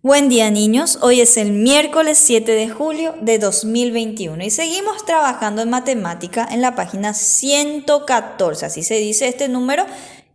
Buen día niños, hoy es el miércoles 7 de julio de 2021 y seguimos trabajando en matemática en la página 114, así se dice este número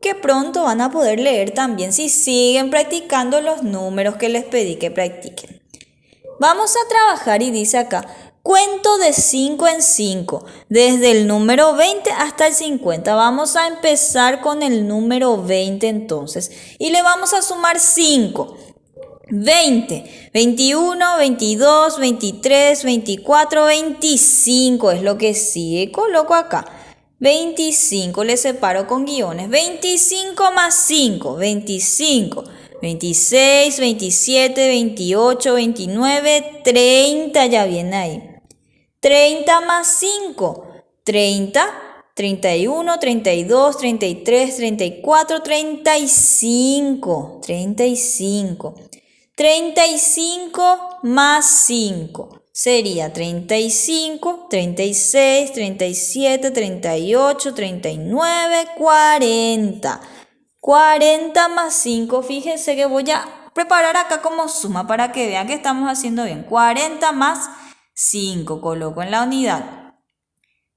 que pronto van a poder leer también si siguen practicando los números que les pedí que practiquen. Vamos a trabajar y dice acá, cuento de 5 en 5, desde el número 20 hasta el 50. Vamos a empezar con el número 20 entonces y le vamos a sumar 5. 20, 21, 22, 23, 24, 25 es lo que sigue. Coloco acá. 25 le separo con guiones. 25 más 5, 25. 26, 27, 28, 29, 30 ya viene ahí. 30 más 5, 30, 31, 32, 33, 34, 35, 35. 35 más 5 sería 35, 36, 37, 38, 39, 40. 40 más 5, fíjense que voy a preparar acá como suma para que vean que estamos haciendo bien. 40 más 5, coloco en la unidad.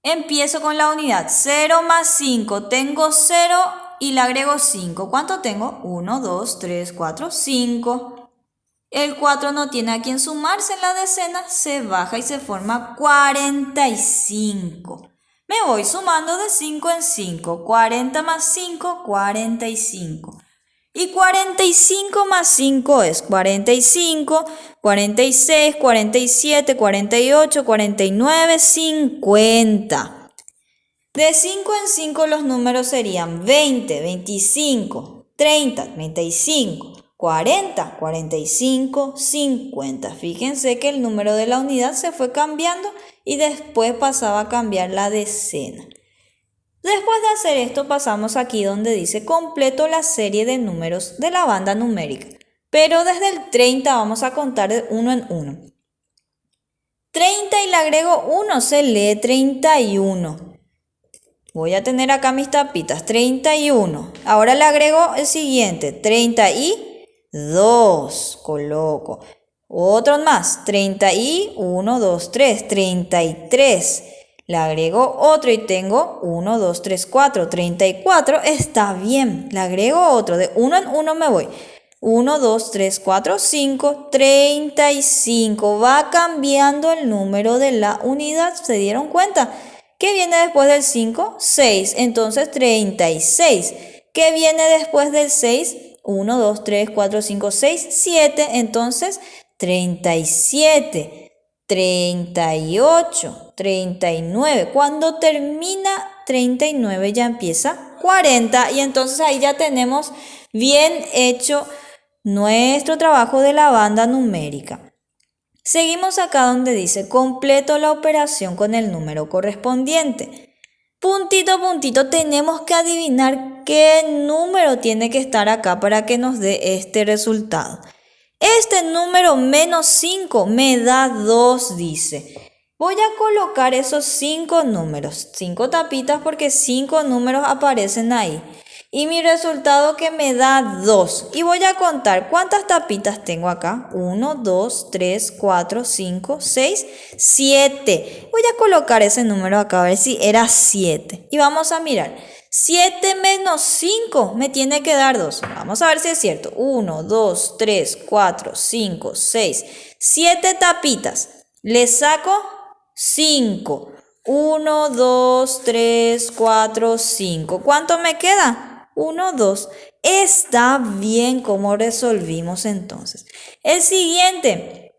Empiezo con la unidad. 0 más 5, tengo 0 y le agrego 5. ¿Cuánto tengo? 1, 2, 3, 4, 5. El 4 no tiene a quien sumarse en la decena, se baja y se forma 45. Me voy sumando de 5 en 5. 40 más 5, 45. Y 45 más 5 es 45, 46, 47, 48, 49, 50. De 5 en 5 los números serían 20, 25, 30, 35. 40, 45, 50. Fíjense que el número de la unidad se fue cambiando y después pasaba a cambiar la decena. Después de hacer esto pasamos aquí donde dice completo la serie de números de la banda numérica. Pero desde el 30 vamos a contar de uno en uno. 30 y le agrego 1, se lee 31. Voy a tener acá mis tapitas, 31. Ahora le agrego el siguiente, 32, coloco. Otro más, 31, 2, 3, 33. Le agrego otro y tengo 1, 2, 3, 4, 34. Está bien, le agrego otro, de uno en uno me voy. 1, 2, 3, 4, 5, 35. Va cambiando el número de la unidad, ¿se dieron cuenta? ¿Qué viene después del 5? 6. Entonces 36. ¿Qué viene después del 6? 1, 2, 3, 4, 5, 6, 7. Entonces 37. 38. 39. Cuando termina 39 ya empieza 40. Y entonces ahí ya tenemos bien hecho nuestro trabajo de la banda numérica. Seguimos acá donde dice completo la operación con el número correspondiente. Puntito a puntito tenemos que adivinar qué número tiene que estar acá para que nos dé este resultado. Este número menos 5 me da 2, dice. Voy a colocar esos 5 números, 5 tapitas porque 5 números aparecen ahí. Y mi resultado que me da 2. Y voy a contar cuántas tapitas tengo acá. 1, 2, 3, 4, 5, 6, 7. Voy a colocar ese número acá a ver si era 7. Y vamos a mirar. 7 menos 5 me tiene que dar 2. Vamos a ver si es cierto. 1, 2, 3, 4, 5, 6, 7 tapitas. Le saco 5. 1, 2, 3, 4, 5. ¿Cuánto me queda? 1, 2. Está bien como resolvimos entonces. El siguiente,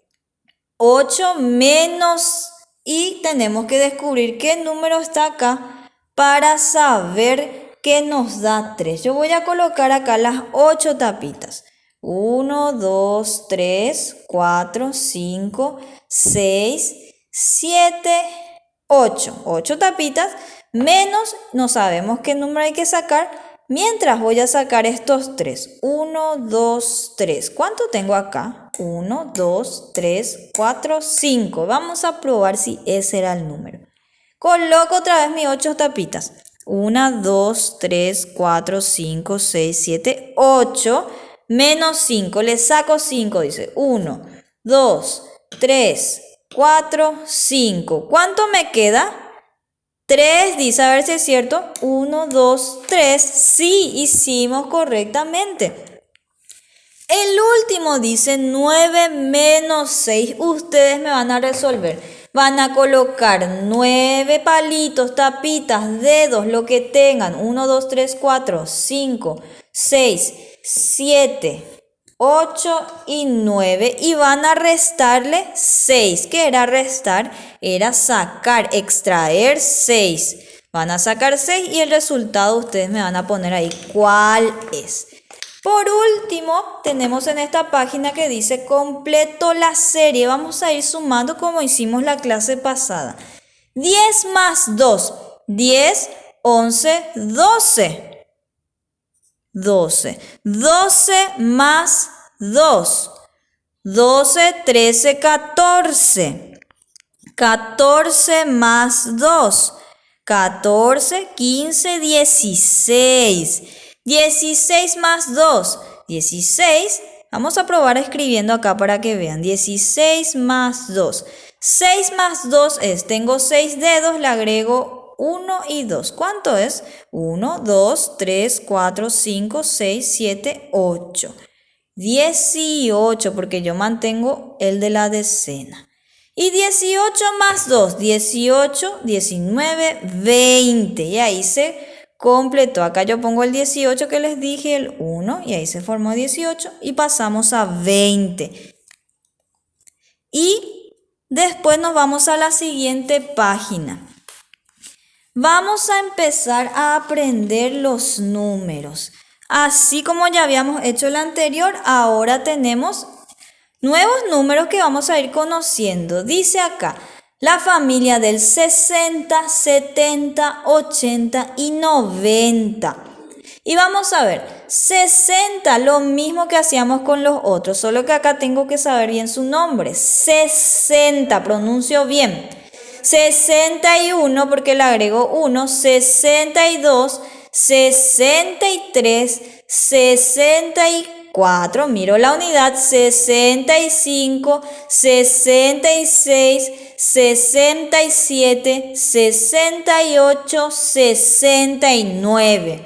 8 menos y tenemos que descubrir qué número está acá para saber que nos da 3. Yo voy a colocar acá las 8 tapitas. 1, 2, 3, 4, 5, 6, 7, 8. 8 tapitas menos no sabemos qué número hay que sacar. Mientras voy a sacar estos 3. 1, 2, 3. ¿Cuánto tengo acá? 1, 2, 3, 4, 5. Vamos a probar si ese era el número. Coloco otra vez mis 8 tapitas. 1, 2, 3, 4, 5, 6, 7, 8. menos 5. Le saco 5, dice. 1, 2, 3, 4, 5. ¿Cuánto me queda? 3, dice, a ver si es cierto. 1, 2, 3. Sí, hicimos correctamente. El último dice 9 menos 6. Ustedes me van a resolver. Van a colocar 9 palitos, tapitas, dedos, lo que tengan. 1, 2, 3, 4, 5, 6, 7, 8 y 9. Y van a restarle 6. ¿Qué era restar? Era sacar, extraer 6. Van a sacar 6 y el resultado ustedes me van a poner ahí cuál es. Por último, tenemos en esta página que dice completo la serie. Vamos a ir sumando como hicimos la clase pasada. 10 más 2, 10, 11, 12. 12. 12 más 2, 12, 13, 14. 14 más 2, 14, 15, 16. 16 más 2, 16. Vamos a probar escribiendo acá para que vean. 16 más 2. 6 más 2 es, tengo 6 dedos, le agrego 1 y 2. ¿Cuánto es? 1, 2, 3, 4, 5, 6, 7, 8. 18, porque yo mantengo el de la decena. Y 18 más 2, 18, 19, 20. Y ahí se completó. Acá yo pongo el 18 que les dije, el 1, y ahí se formó 18 y pasamos a 20. Y después nos vamos a la siguiente página. Vamos a empezar a aprender los números. Así como ya habíamos hecho el anterior, ahora tenemos nuevos números que vamos a ir conociendo. Dice acá, la familia del 60, 70, 80 y 90. Y vamos a ver, 60, lo mismo que hacíamos con los otros, solo que acá tengo que saber bien su nombre. 60, pronuncio bien. 61 porque le agrego 1, 62, 63, 64, miro la unidad, 65, 66, 67, 68, 69.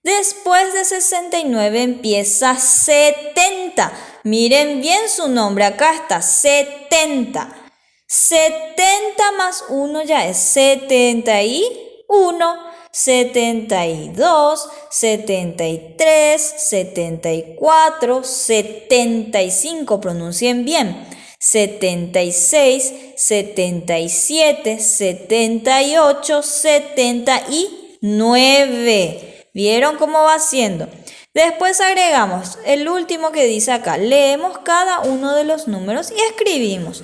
Después de 69 empieza 70. Miren bien su nombre, acá está, 70. 70 más 1 ya es 71, 72, 73, 74, 75, pronuncien bien, 76, 77, 78, 79. ¿Vieron cómo va haciendo? Después agregamos el último que dice acá. Leemos cada uno de los números y escribimos.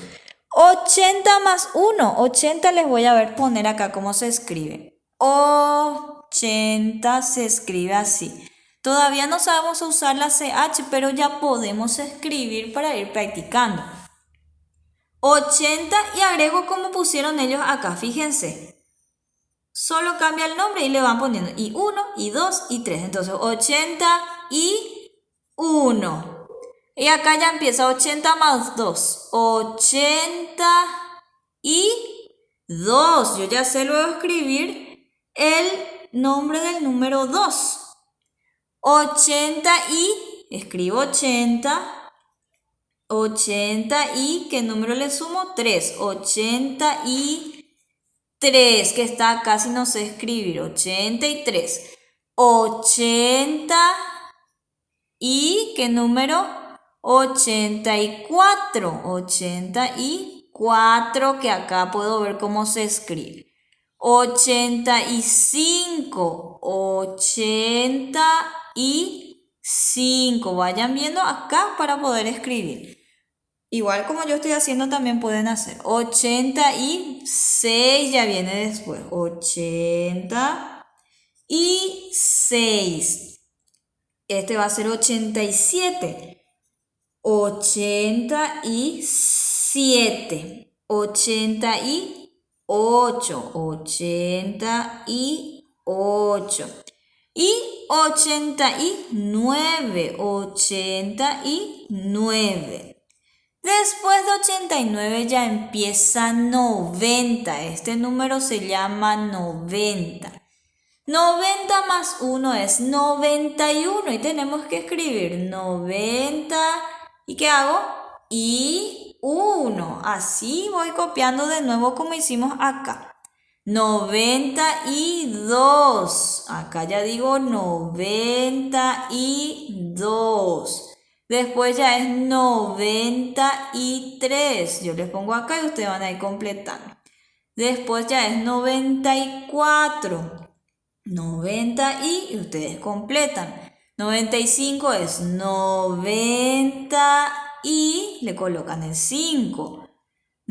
80 más 1. 80 les voy a ver poner acá cómo se escribe. 80 se escribe así. Todavía no sabemos usar la CH, pero ya podemos escribir para ir practicando. 80 y agrego como pusieron ellos acá, fíjense. Solo cambia el nombre y le van poniendo y 1, y 2, y 3. Entonces 81. Y acá ya empieza 80 más 2. 82. Yo ya sé luego escribir el nombre del número 2. 80 y, escribo 80. 80 y, ¿qué número le sumo? 3. 83, que está casi no sé escribir. 83. 80 y, ¿qué número? 84. 84, que acá puedo ver cómo se escribe. 85. 85. Vayan viendo acá para poder escribir. Igual como yo estoy haciendo también pueden hacer. 86 ya viene después. 86. Este va a ser 87. 87. 88. 88. Y 89, 89. Después de 89 ya empieza 90. Este número se llama 90. 90 más 1 es 91 y tenemos que escribir 90. ¿Y qué hago? Y 1. Así voy copiando de nuevo como hicimos acá. 92. Acá ya digo 92. Después ya es 93. Yo les pongo acá y ustedes van a ir completando. Después ya es 94. 90 y ustedes completan. 95 es 90 y le colocan el 5.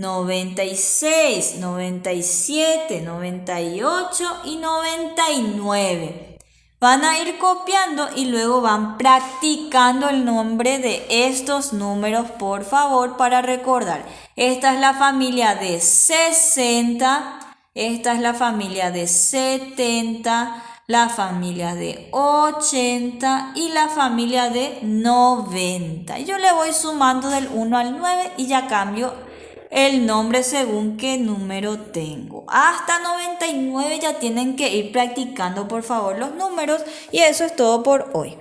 96, 97, 98 y 99. Van a ir copiando y luego van practicando el nombre de estos números, por favor, para recordar. Esta es la familia de 60, esta es la familia de 70, la familia de 80 y la familia de 90. Yo le voy sumando del 1 al 9 y ya cambio el nombre según qué número tengo. Hasta 99 ya tienen que ir practicando, por favor, los números. Y eso es todo por hoy.